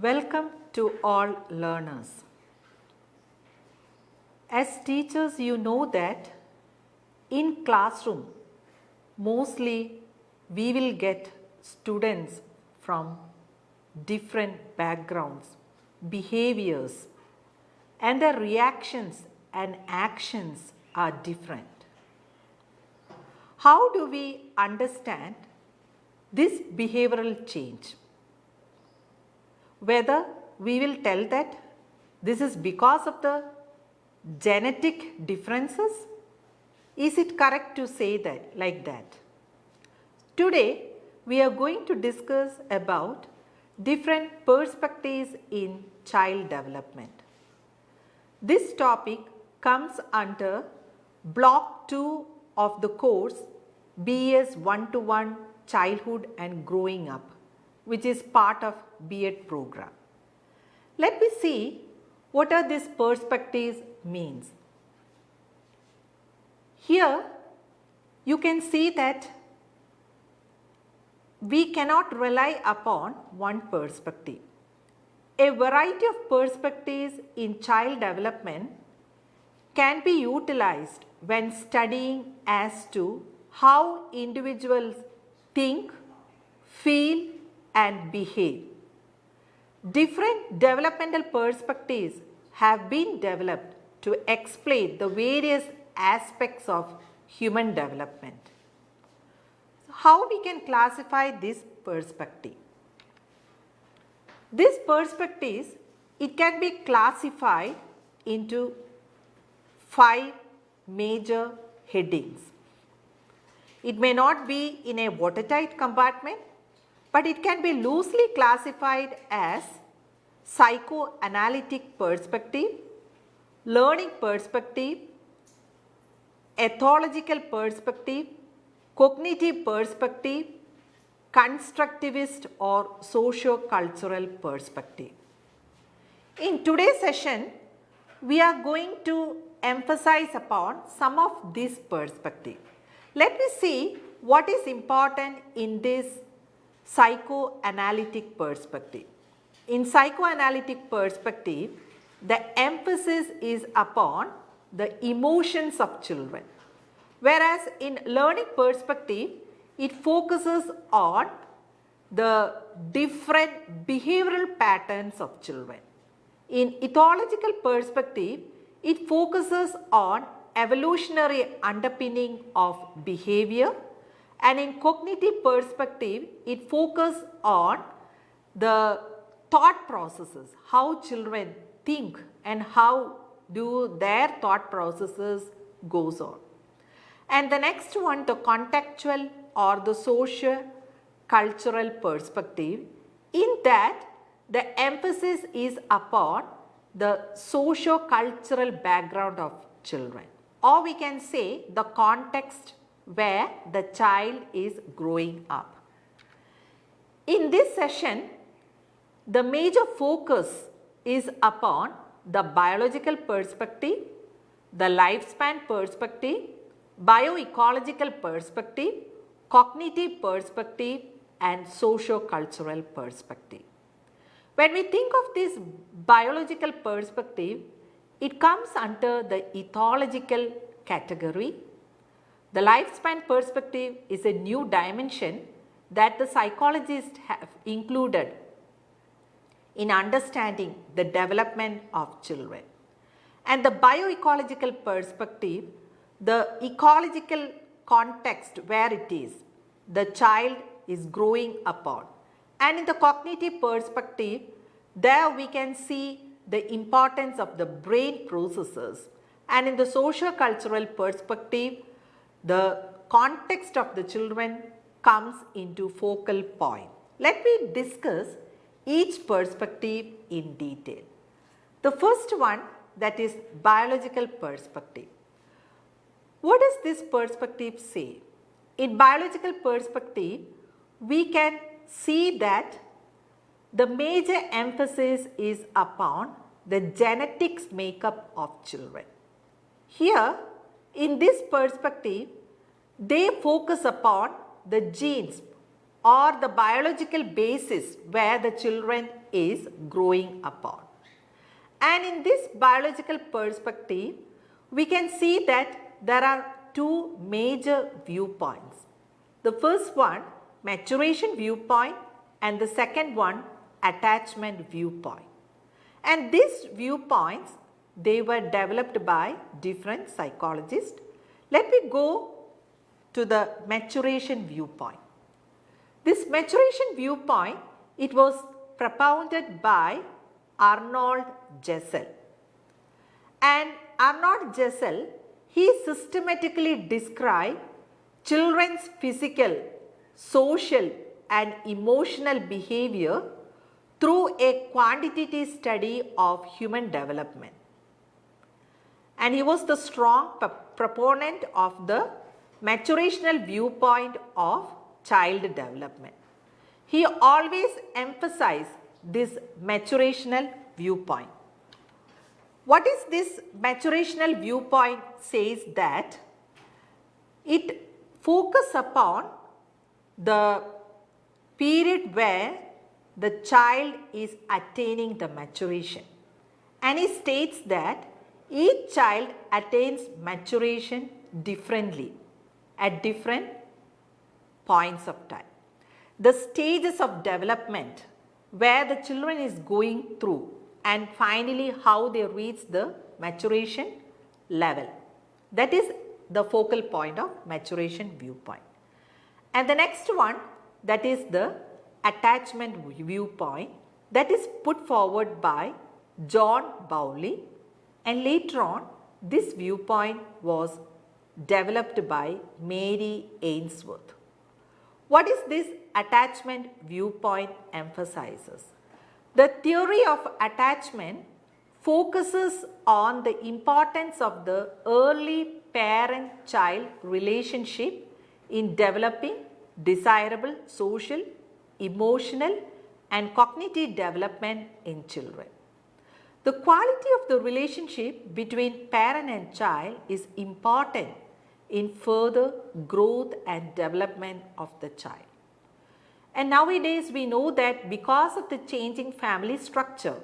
Welcome to all learners. As teachers, you know that in classroom, mostly we will get students from different backgrounds, behaviors, and their reactions and actions are different. How do we understand this behavioral change? Whether we will tell that this is because of the genetic differences? Is it correct to say that like that? Today we are going to discuss about different perspectives in child development. This topic comes under block 2 of the course BS 1-to-1 Childhood and Growing Up, which is part of B.Ed program. Let me see what are these perspectives means. Here you can see that we cannot rely upon one perspective. A variety of perspectives in child development can be utilized when studying as to how individuals think, feel, and behave. Different developmental perspectives have been developed to explain the various aspects of human development. So how we can classify this perspective? This perspectives, it can be classified into 5 major headings. It may not be in a watertight compartment, but it can be loosely classified as psychoanalytic perspective, learning perspective, ethological perspective, cognitive perspective, constructivist or socio-cultural perspective. In today's session, we are going to emphasize upon some of these perspectives. Let me see what is important in this psychoanalytic perspective. In psychoanalytic perspective, the emphasis is upon the emotions of children, whereas in learning perspective, it focuses on the different behavioral patterns of children. In ethological perspective, it focuses on evolutionary underpinning of behavior, and in cognitive perspective, it focuses on the thought processes, how children think and how do their thought processes goes on. And the next one, the contextual or the socio-cultural perspective, in that the emphasis is upon the socio-cultural background of children, or we can say the context where the child is growing up. In this session, the major focus is upon the biological perspective, the lifespan perspective, bioecological perspective, cognitive perspective, and socio-cultural perspective. When we think of this biological perspective, it comes under the ethological category. The lifespan perspective is a new dimension that the psychologists have included in understanding the development of children. And the bioecological perspective, the ecological context where it is, the child is growing upon. And in the cognitive perspective, there we can see the importance of the brain processes. And in the socio-cultural perspective, the context of the children comes into focal point. Let me discuss each perspective in detail. The first one, that is biological perspective. What does this perspective say? In biological perspective, we can see that the major emphasis is upon the genetics makeup of children. Here, in this perspective, they focus upon the genes or the biological basis where the children is growing upon. And in this biological perspective, we can see that there are two major viewpoints. The first one, maturation viewpoint, and the second one, attachment viewpoint. And these viewpoints, they were developed by different psychologists. Let me go to the maturation viewpoint. This maturation viewpoint, it was propounded by Arnold Jessel. And Arnold Jessel, he systematically described children's physical, social and emotional behavior through a quantitative study of human development. And he was the strong proponent of the maturational viewpoint of child development. He always emphasized this maturational viewpoint. What is this maturational viewpoint says that it focuses upon the period where the child is attaining the maturation. And he states that each child attains maturation differently at different points of time. The stages of development where the children is going through and finally how they reach the maturation level. That is the focal point of maturation viewpoint. And the next one, that is the attachment viewpoint, that is put forward by John Bowley, and later on this viewpoint was developed by Mary Ainsworth. What is this attachment viewpoint emphasizes? The theory of attachment focuses on the importance of the early parent-child relationship in developing desirable social, emotional and cognitive development in children. The quality of the relationship between parent and child is important in further growth and development of the child. And nowadays we know that because of the changing family structure,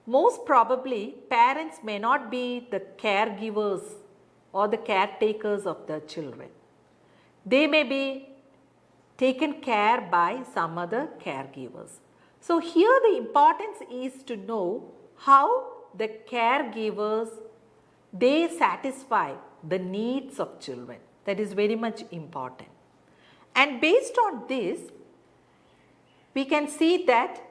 most probably parents may not be the caregivers or the caretakers of the children. They may be taken care by some other caregivers. So here the importance is to know how the caregivers, they satisfy the needs of children. That is very much important. And based on this, we can see that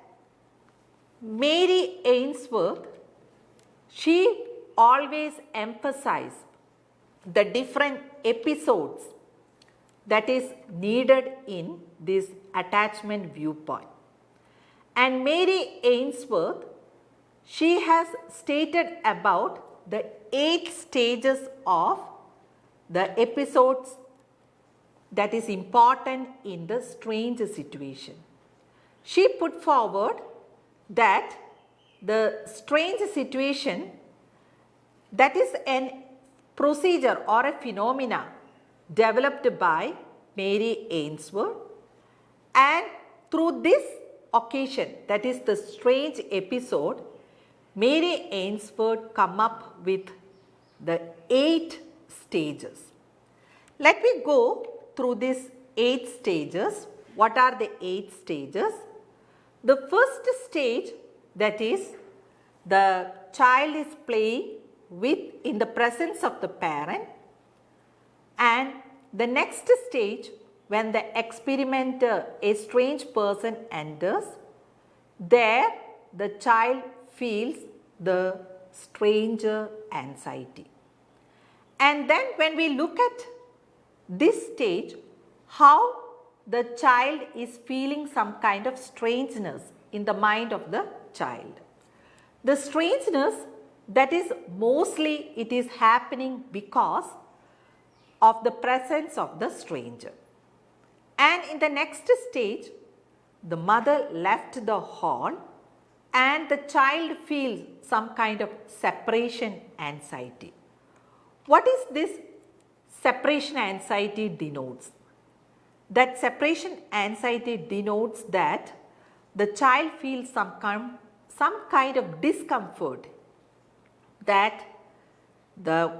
Mary Ainsworth, she always emphasized the different episodes that is needed in this attachment viewpoint. And Mary Ainsworth, she has stated about the 8 stages of the episodes that is important in the strange situation. She put forward that the strange situation, that is a procedure or a phenomena developed by Mary Ainsworth, and through this occasion, that is the strange episode, Mary Ainsworth come up with the 8 stages. Let me go through these 8 stages. What are the 8 stages? The first stage, that is the child is playing in the presence of the parent, and the next stage, when the experimenter, a strange person enters, there the child feels the stranger anxiety. And then when we look at this stage, how the child is feeling some kind of strangeness in the mind of the child. The strangeness, that is mostly it is happening because of the presence of the stranger. And in the next stage, the mother left the hall and the child feels some kind of separation anxiety. What is this separation anxiety denotes? that separation anxiety denotes that the child feels some kind of discomfort that the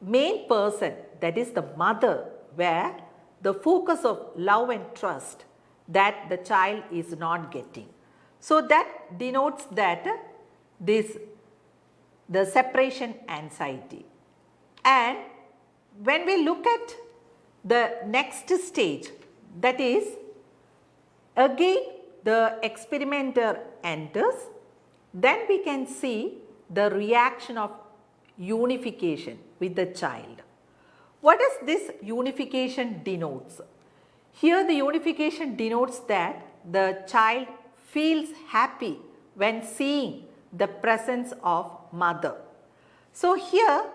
main person, that is the mother, where the focus of love and trust that the child is not getting. So that denotes that the separation anxiety. And when we look at the next stage, that is again the experimenter enters, then we can see the reaction of unification with the child. What does this unification denotes? Here the unification denotes that the child feels happy when seeing the presence of mother. So here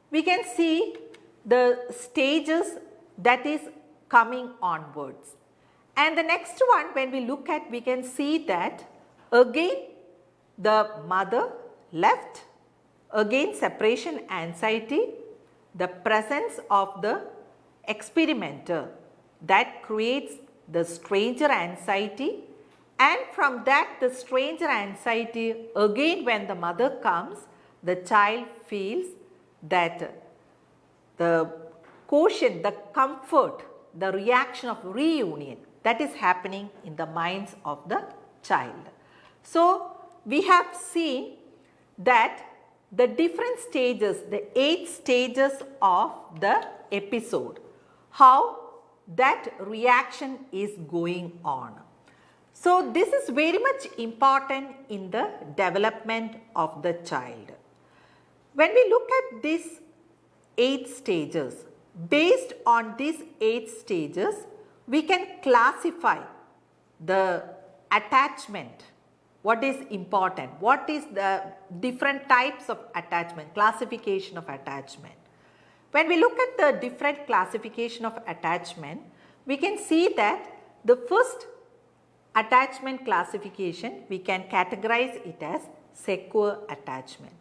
we can see the stages that is coming onwards. And the next one, when we look at, we can see that again the mother left, again separation anxiety, the presence of the experimenter that creates the stranger anxiety, and from that the stranger anxiety, again when the mother comes, the child feels that the quotient, the comfort, the reaction of reunion that is happening in the minds of the child. So we have seen that the different stages, the 8 stages of the episode, how that reaction is going on. So this is very much important in the development of the child. When we look at these 8 stages, based on these 8 stages, we can classify the attachment. What is important? What is the different types of attachment, classification of attachment? When we look at the different classification of attachment, we can see that the first attachment classification, we can categorize it as secure attachment.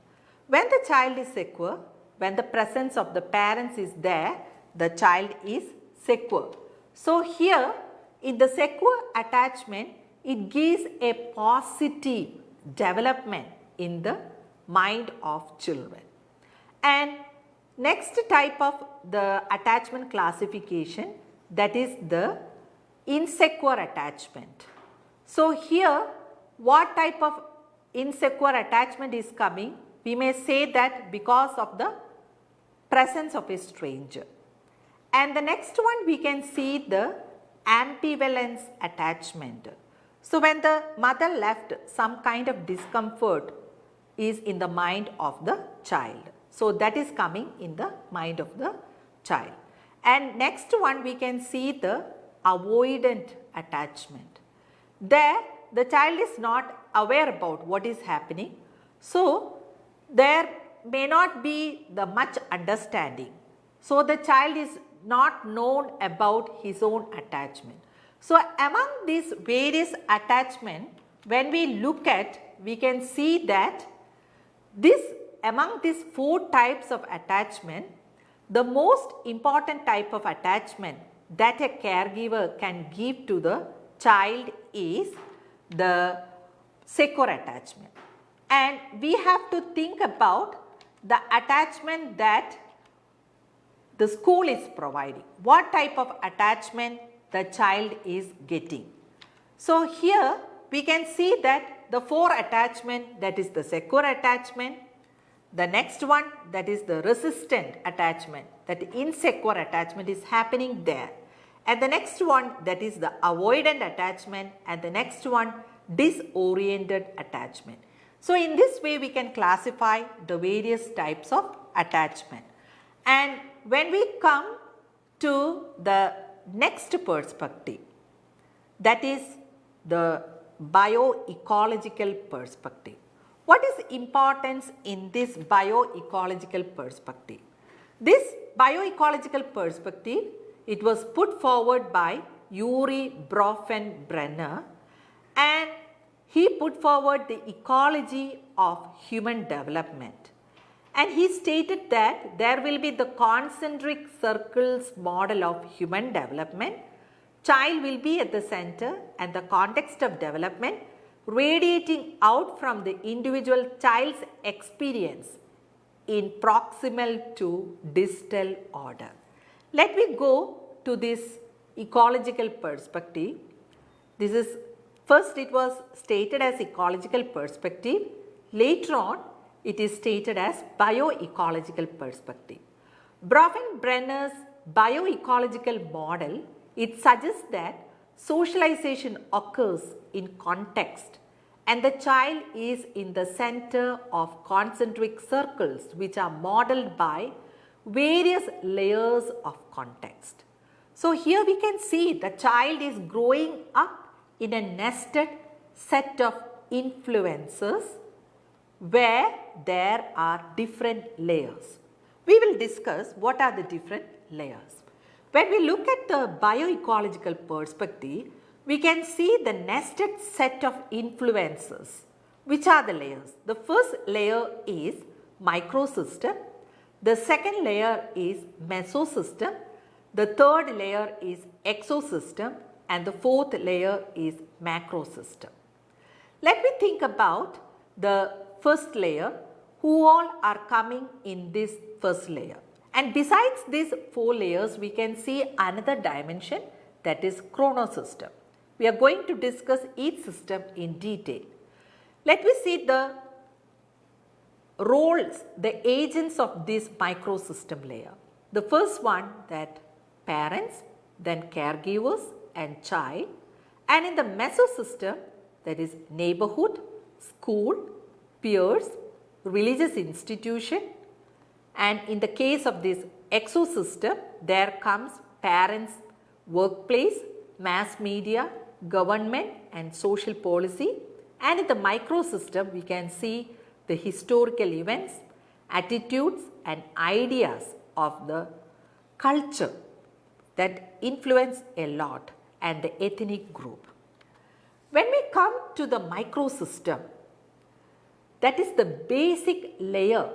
When the child is secure, when the presence of the parents is there, the child is secure. So here in the secure attachment, it gives a positive development in the mind of children. And next type of the attachment classification, that is the insecure attachment. So here what type of insecure attachment is coming? We may say that because of the presence of a stranger. And the next one, we can see the ambivalence attachment. So when the mother left, some kind of discomfort is in the mind of the child. So that is coming in the mind of the child. And next one, we can see the avoidant attachment. There the child is not aware about what is happening. So there may not be the much understanding. So the child is not known about his own attachment. So among these various attachment, when we look at, we can see that among these 4 types of attachment, the most important type of attachment that a caregiver can give to the child is the secure attachment. And we have to think about the attachment that the school is providing. What type of attachment the child is getting. So here we can see that the 4 attachment, that is the secure attachment, the next one, that is the resistant attachment, that insecure attachment is happening there. And the next one, that is the avoidant attachment, and the next one, disoriented attachment. So in this way we can classify the various types of attachment. And when we come to the next perspective, that is the bioecological perspective. What is importance in this bioecological perspective? This bioecological perspective, it was put forward by Uri Bronfenbrenner, and he put forward the ecology of human development. And he stated that there will be the concentric circles model of human development, Child will be at the center and the context of development radiating out from the individual child's experience in proximal to distal order. Let me go to this ecological perspective. This is first it was stated as ecological perspective, later on it is stated as bioecological perspective. Brenner's bioecological model, it suggests that socialization occurs in context and the child is in the center of concentric circles which are modeled by various layers of context. So, here we can see the child is growing up in a nested set of influences where there are different layers. We will discuss what are the different layers. When we look at the bioecological perspective, we can see the nested set of influences. Which are the layers? The first layer is microsystem, the second layer is mesosystem, the third layer is exosystem, and the fourth layer is macrosystem. Let me think about the first layer, who all are coming in this first layer. And besides these 4 layers, we can see another dimension, that is chronosystem. We are going to discuss each system in detail. Let me see the roles, the agents of this microsystem layer. The first one, that parents, then caregivers and child, and in the mesosystem, that is neighborhood, school, peers, religious institution, and in the case of this exosystem, there comes parents, workplace, mass media, government and social policy, and in the microsystem we can see the historical events, attitudes and ideas of the culture that influence a lot and the ethnic group. When we come to the microsystem, that is the basic layer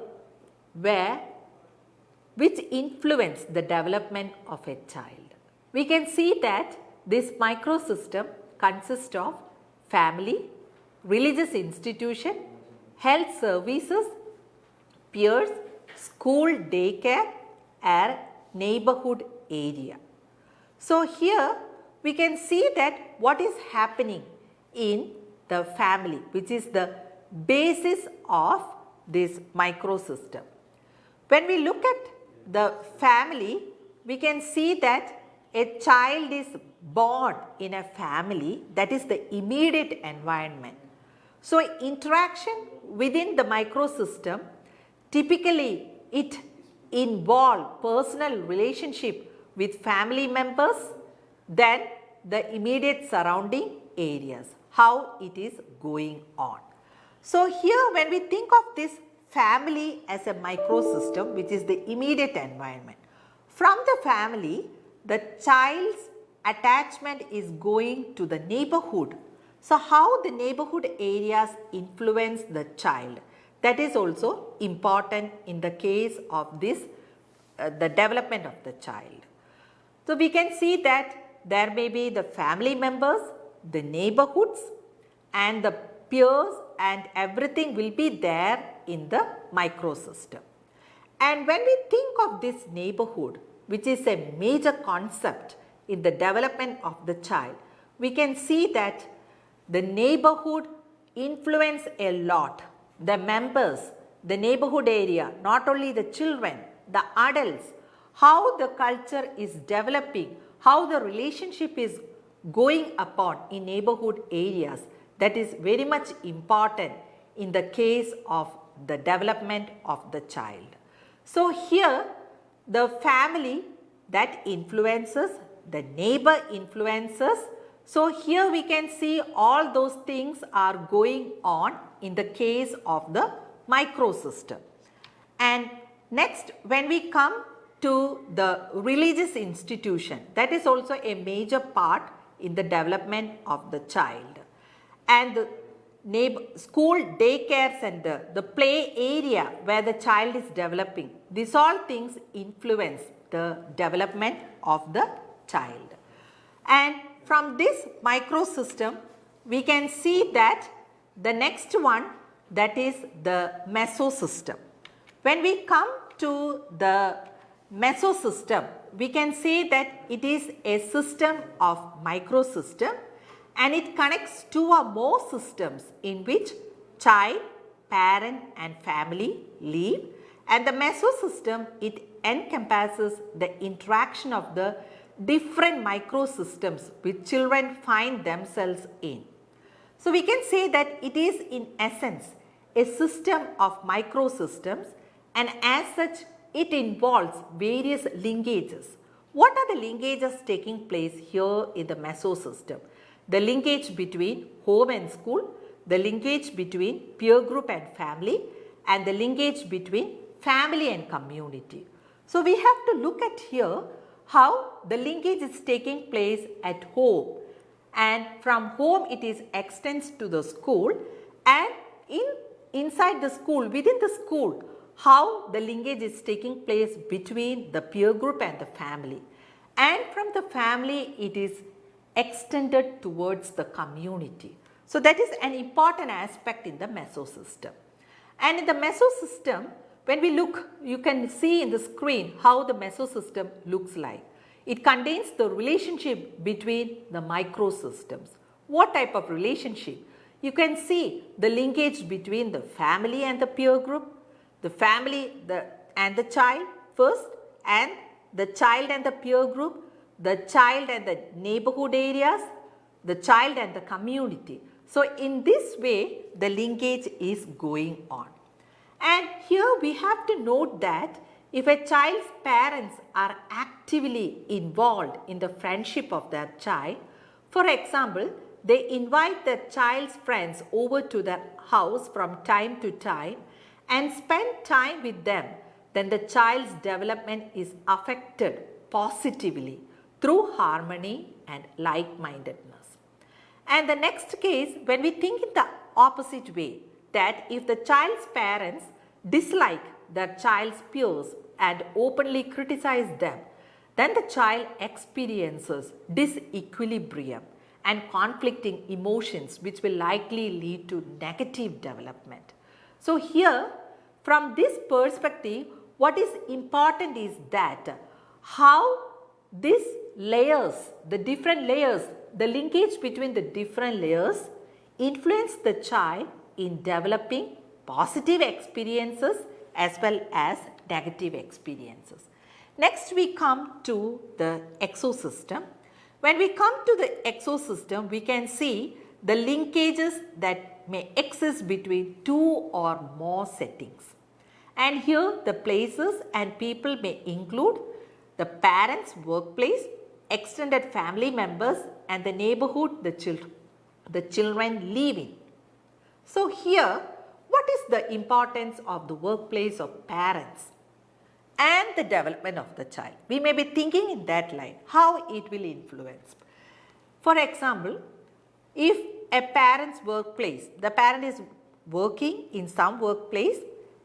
which influence the development of a child. We can see that this microsystem consists of family, religious institution, health services, peers, school daycare and neighborhood area. So, here we can see that what is happening in the family, which is the basis of this microsystem. When we look at the family, we can see that a child is born in a family, that is the immediate environment. So, interaction within the microsystem, typically it involves personal relationship with family members, then the immediate surrounding areas, how it is going on. So, here when we think of this family as a microsystem, which is the immediate environment, from the family the child's attachment is going to the neighborhood. So, how the neighborhood areas influence the child, that is also important in the case of this the development of the child. So, we can see that there may be the family members, the neighborhoods and the peers and everything will be there in the microsystem. And when we think of this neighborhood, which is a major concept in the development of the child, we can see that the neighborhood influence a lot. The members, the neighborhood area, not only the children, the adults, how the culture is developing, how the relationship is going upon in neighborhood areas, that is very much important in the case of the development of the child. So, here the family that influences, the neighbor influences. So, here we can see all those things are going on in the case of the microsystem. And next, when we come to the religious institution, that is also a major part in the development of the child. And the school daycares and the play area where the child is developing, these all things influence the development of the child. And from this microsystem, we can see that the next one, that is the mesosystem. When we come to the mesosystem, we can say that it is a system of microsystem, and it connects two or more systems in which child, parent and family live, and the mesosystem, it encompasses the interaction of the different microsystems which children find themselves in. So, we can say that it is in essence a system of microsystems, and as such it involves various linkages. What are the linkages taking place here in the mesosystem? The linkage between home and school, the linkage between peer group and family, and the linkage between family and community. So, we have to look at here how the linkage is taking place at home, and from home it is extends to the school, and inside the school, within the school, how the linkage is taking place between the peer group and the family, and from the family it is extended towards the community. So, that is an important aspect in the mesosystem. And in the mesosystem, when we look, you can see in the screen how the mesosystem looks like. It contains the relationship between the microsystems. What type of relationship? You can see the linkage between the family and the peer group, the family and the child first, and the child and the peer group, the child and the neighborhood areas, the child and the community. So, in this way the linkage is going on. And here we have to note that if a child's parents are actively involved in the friendship of their child, for example, they invite their child's friends over to their house from time to time and spend time with them, then the child's development is affected positively through harmony and like-mindedness. And the next case, when we think in the opposite way, that if the child's parents dislike their child's peers and openly criticize them, then the child experiences disequilibrium and conflicting emotions which will likely lead to negative development. So, here from this perspective, what is important is that how these layers, the different layers, the linkage between the different layers influence the child in developing positive experiences as well as negative experiences. Next we come to the exosystem. When we come to the exosystem, we can see the linkages that may exist between two or more settings. And here the places and people may include the parents' workplace, extended family members and the neighborhood the children live in. So, here what is the importance of the workplace of parents and the development of the child? We may be thinking in that line, how it will influence. For example, if a parent's workplace, the parent is working in some workplace,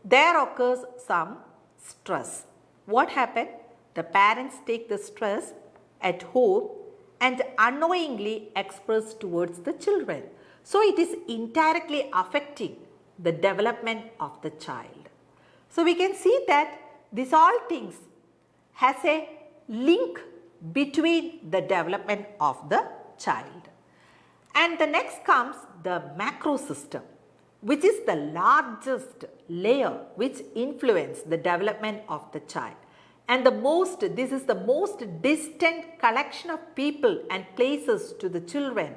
there occurs some stress. What happened? The parents take the stress at home and unknowingly express towards the children. So, it is indirectly affecting the development of the child. So, we can see that these all things has a link between the development of the child. And the next comes the macro system, which is the largest layer which influence the development of the child. And this is the most distant collection of people and places to the children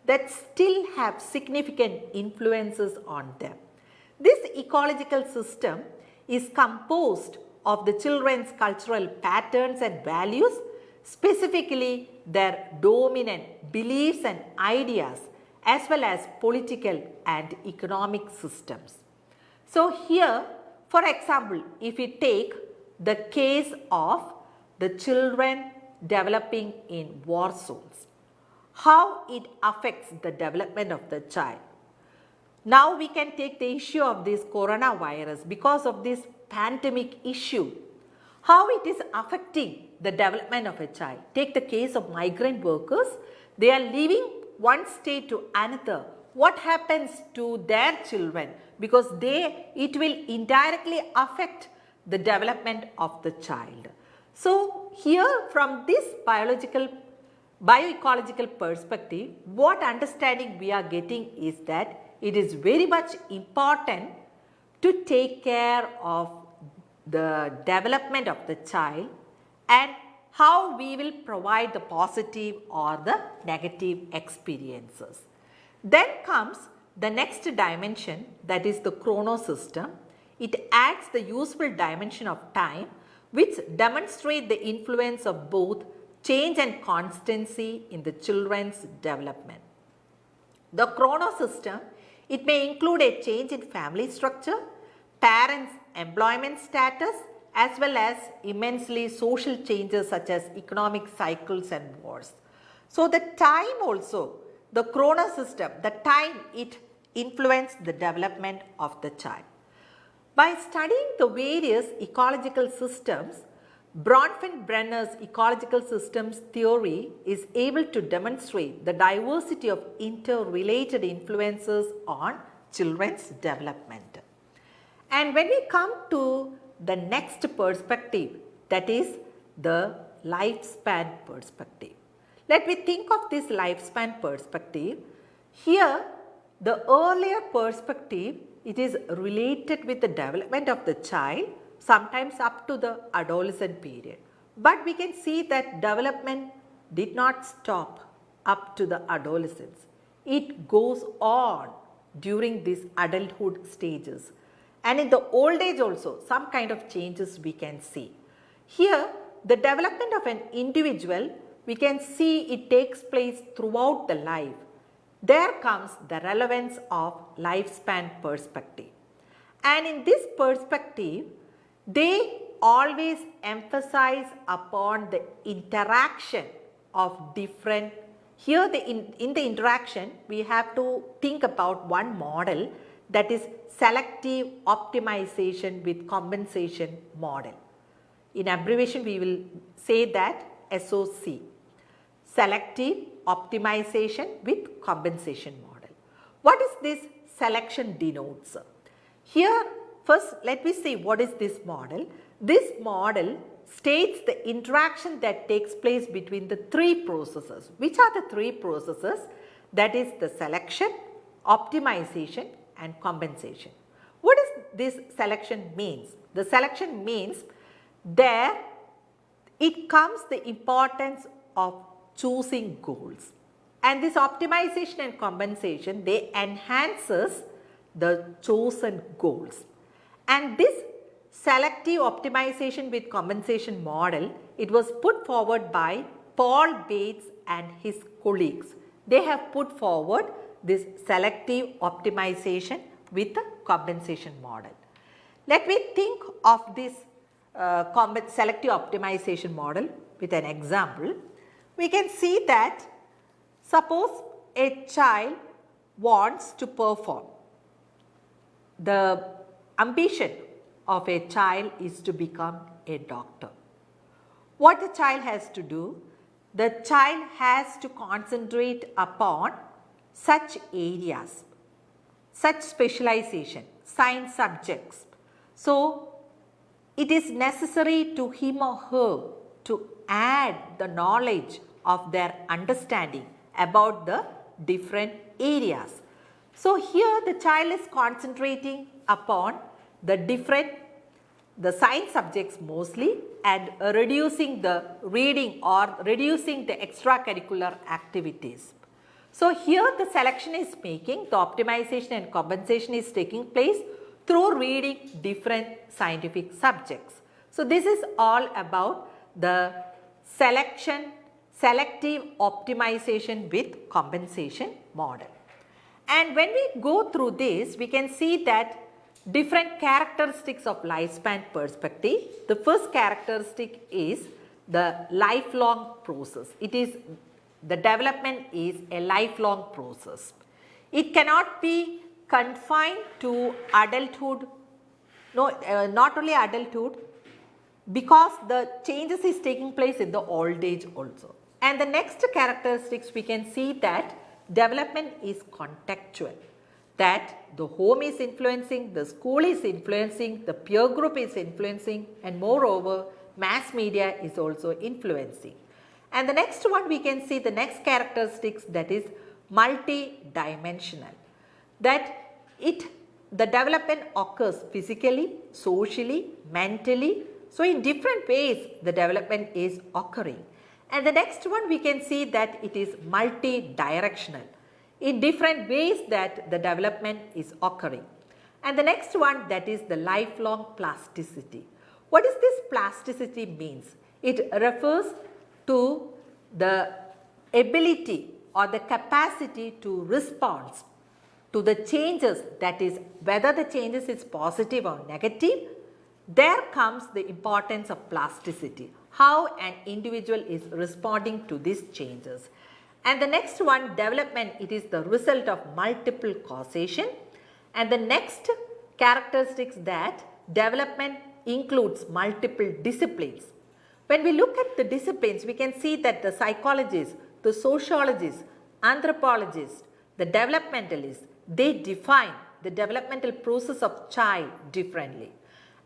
that still have significant influences on them. This ecological system is composed of the children's cultural patterns and values, specifically their dominant beliefs and ideas, as well as political and economic systems. So, here for example, if we take the case of the children developing in war zones, how it affects the development of the child. Now we can take the issue of this coronavirus because of this pandemic issue, how it is affecting the development of a child. Take the case of migrant workers. They are leaving one state to another. What happens to their children? Because it will indirectly affect the development of the child. So here from this bioecological perspective, what understanding we are getting is that it is very much important to take care of the development of the child and how we will provide the positive or the negative experiences. Then comes the next dimension, that is the chrono system. It adds the useful dimension of time, which demonstrate the influence of both change and constancy in the children's development. The chrono system, it may include a change in family structure, parents' employment status, as well as immensely social changes such as economic cycles and wars. So the time also, the chrono system, the time it influenced the development of the child. By studying the various ecological systems, Bronfenbrenner's ecological systems theory is able to demonstrate the diversity of interrelated influences on children's development. And when we come to the next perspective, that is the lifespan perspective. Let me think of this lifespan perspective. Here, the earlier perspective, it is related with the development of the child, sometimes up to the adolescent period. But we can see that development did not stop up to the adolescence. It goes on during these adulthood stages. And in the old age also, some kind of changes we can see. Here, the development of an individual, we can see it takes place throughout the life. There comes the relevance of lifespan perspective. And in this perspective, they always emphasize upon the interaction of different, here in the interaction, we have to think about one model, that is selective optimization with compensation model. In abbreviation, we will say that SOC, selective optimization with compensation model. What is this selection denotes? Here, first let me see what is this model. This model states the interaction that takes place between the three processes. Which are the three processes? That is the selection, optimization and compensation. What does this selection means? The selection means there it comes the importance of choosing goals, and this optimization and compensation, they enhances the chosen goals. And this selective optimization with compensation model, it was put forward by Paul Bates and his colleagues. They have put forward this selective optimization with the compensation model. Let me think of this selective optimization model with an example. We can see that suppose a child wants to perform. The ambition of a child is to become a doctor. What the child has to do? The child has to concentrate upon such areas, such specialization, science subjects. So, it is necessary to him or her to add the knowledge of their understanding about the different areas. So, here the child is concentrating upon the science subjects mostly, and reducing the reading or reducing the extracurricular activities. So, here the selection is making, the optimization and compensation is taking place through reading different scientific subjects. So, this is all about the selective optimization with compensation model. And when we go through this, we can see that different characteristics of lifespan perspective. The first characteristic is the lifelong process. It is, the development is a lifelong process. It cannot be confined to adulthood, not only adulthood, because the changes is taking place in the old age also. And the next characteristics we can see that development is contextual, that the home is influencing, the school is influencing, the peer group is influencing, and moreover mass media is also influencing. And the next one we can see the next characteristics, that is multi-dimensional, that the development occurs physically, socially, mentally. So in different ways the development is occurring. And the next one we can see that it is multi-directional, in different ways that the development is occurring. And the next one, that is the lifelong plasticity. What does this plasticity means? It refers to the ability or the capacity to respond to the changes, that is whether the changes is positive or negative. There comes the importance of plasticity, how an individual is responding to these changes. And the next one, development, it is the result of multiple causation. And the next characteristics, that development includes multiple disciplines. When we look at the disciplines, we can see that the psychologists, the sociologists, anthropologists, the developmentalists, they define the developmental process of child differently.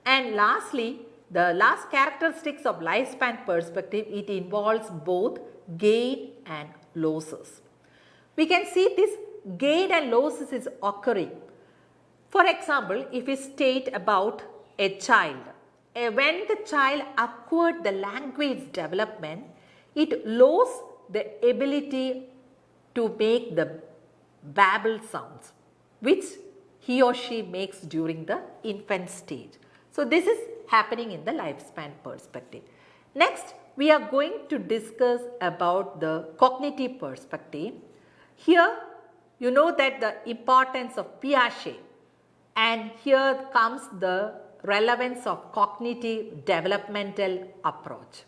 And lastly, the last characteristics of lifespan perspective, it involves both gain and losses. We can see this gain and losses is occurring. For example, if we state about a child, when the child acquired the language development, it lost the ability to make the babble sounds, which he or she makes during the infant stage. So this is happening in the lifespan perspective. Next, we are going to discuss about the cognitive perspective. Here, you know that the importance of Piaget, and here comes the relevance of cognitive developmental approach.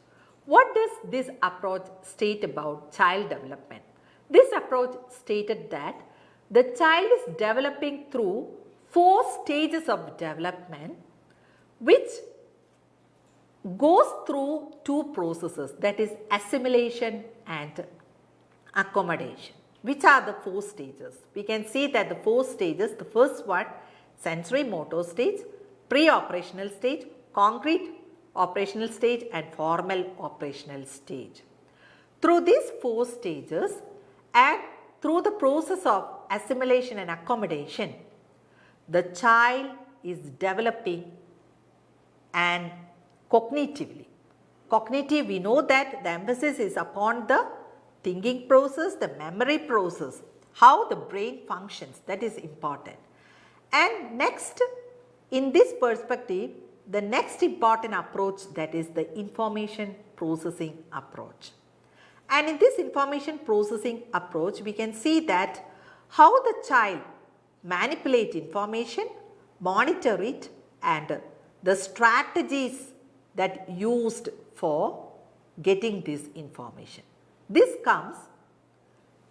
What does this approach state about child development? This approach stated that the child is developing through 4 stages of development, which goes through 2 processes, that is assimilation and accommodation. Which are the 4 stages? We can see that the 4 stages, the first one, sensory motor stage, pre-operational stage, concrete operational stage, and formal operational stage. Through these 4 stages and through the process of assimilation and accommodation, the child is developing and cognitively. Cognitive, we know that the emphasis is upon the thinking process, the memory process, how the brain functions, that is important. And next, in this perspective, the next important approach, that is the information processing approach. And in this information processing approach, we can see that how the child manipulate information, monitor it, and the strategies that used for getting this information. This comes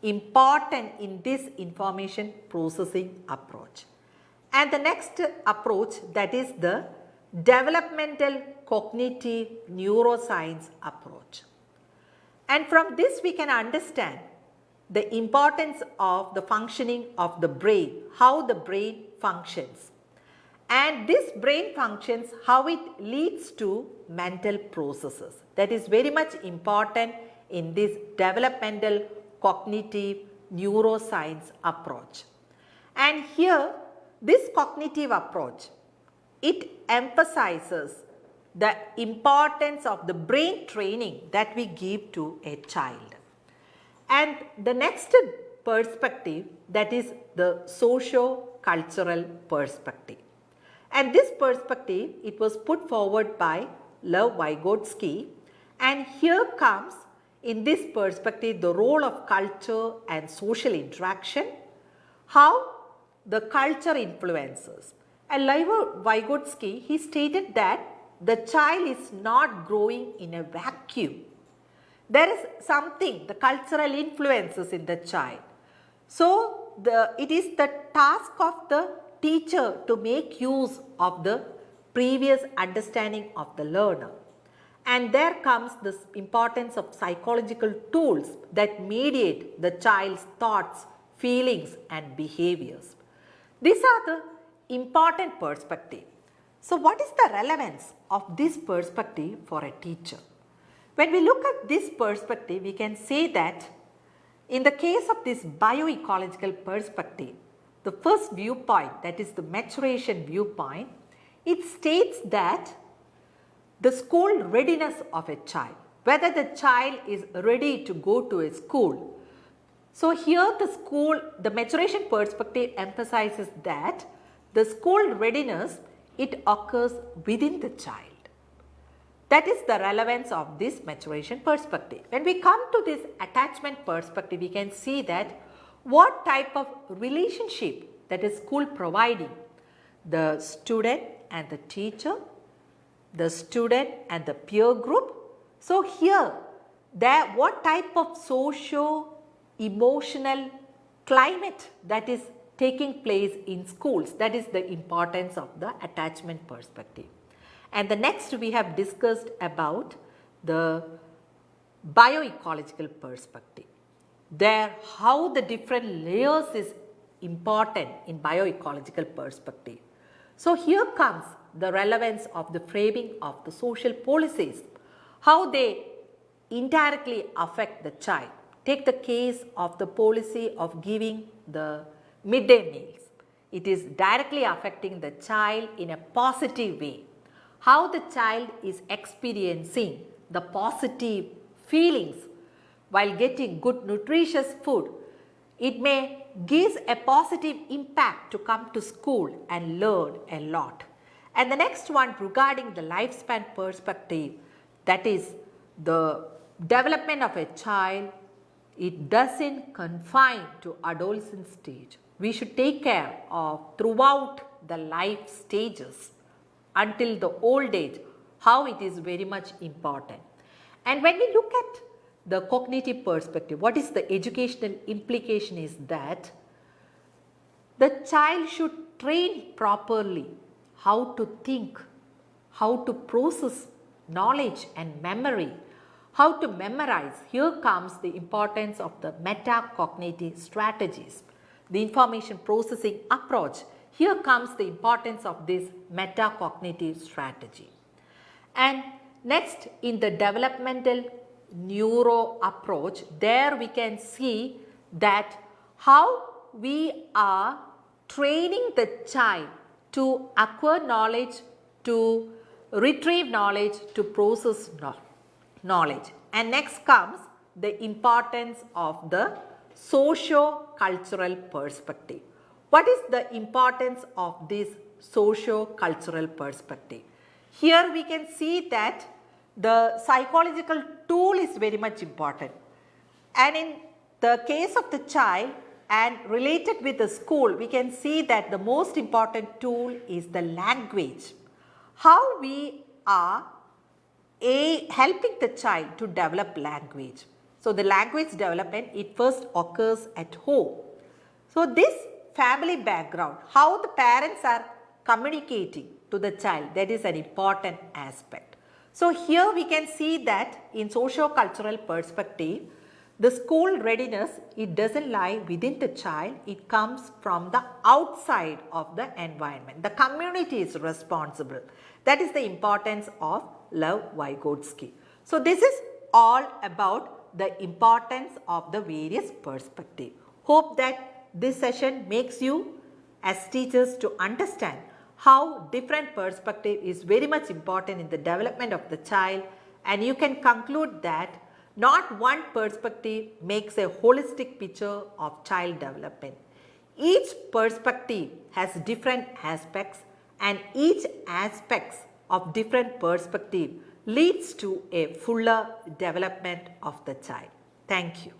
important in this information processing approach. And the next approach, that is the developmental cognitive neuroscience approach. And from this we can understand the importance of the functioning of the brain, how the brain functions. And this brain functions, how it leads to mental processes. That is very much important in this developmental cognitive neuroscience approach. And here, this cognitive approach, it emphasizes the importance of the brain training that we give to a child. And the next perspective, that is the socio-cultural perspective. And this perspective, it was put forward by Lev Vygotsky, and here comes in this perspective the role of culture and social interaction, how the culture influences. And Lev Vygotsky, he stated that the child is not growing in a vacuum. There is something, the cultural influences in the child. So, it is the task of the teacher to make use of the previous understanding of the learner. And there comes this importance of psychological tools that mediate the child's thoughts, feelings and behaviors. These are the important perspective. So what is the relevance of this perspective for a teacher? When we look at this perspective, we can say that in the case of this bioecological perspective, the first viewpoint, that is the maturation viewpoint, it states that the school readiness of a child, whether the child is ready to go to a school. So here the maturation perspective emphasizes that the school readiness, it occurs within the child. That is the relevance of this maturation perspective. When we come to this attachment perspective, we can see that what type of relationship that is school providing, the student and the teacher, the student and the peer group. So here, what type of socio-emotional climate that is taking place in schools, that is the importance of the attachment perspective. And the next we have discussed about the bioecological perspective. There, how the different layers is important in bioecological perspective. So here comes the relevance of the framing of the social policies, how they indirectly affect the child. Take the case of the policy of giving the midday meals. It is directly affecting the child in a positive way. How the child is experiencing the positive feelings while getting good nutritious food. It may give a positive impact to come to school and learn a lot. And the next one regarding the lifespan perspective, that is the development of a child, it doesn't confine to adolescent stage. We should take care of throughout the life stages until the old age, how it is very much important. And when we look at the cognitive perspective, what is the educational implication is that the child should train properly how to think, how to process knowledge and memory, how to memorize. Here comes the importance of the metacognitive strategies, the information processing approach. Here comes the importance of this metacognitive strategy. And next, in the developmental neuro approach, there we can see that how we are training the child to acquire knowledge, to retrieve knowledge, to process knowledge. And next comes the importance of the socio-cultural perspective. What is the importance of this socio-cultural perspective? Here we can see that the psychological tool is very much important. And in the case of the child and related with the school, we can see that the most important tool is the language. How we are helping the child to develop language. So the language development, it first occurs at home. So this family background, how the parents are communicating to the child, that is an important aspect. So here we can see that in socio-cultural perspective, the school readiness, it doesn't lie within the child, it comes from the outside of the environment. The community is responsible. That is the importance of Lev Vygotsky. So this is all about the importance of the various perspectives. Hope that this session makes you as teachers to understand how different perspective is very much important in the development of the child, and you can conclude that not one perspective makes a holistic picture of child development. Each perspective has different aspects, and each aspects of different perspective leads to a fuller development of the child. Thank you.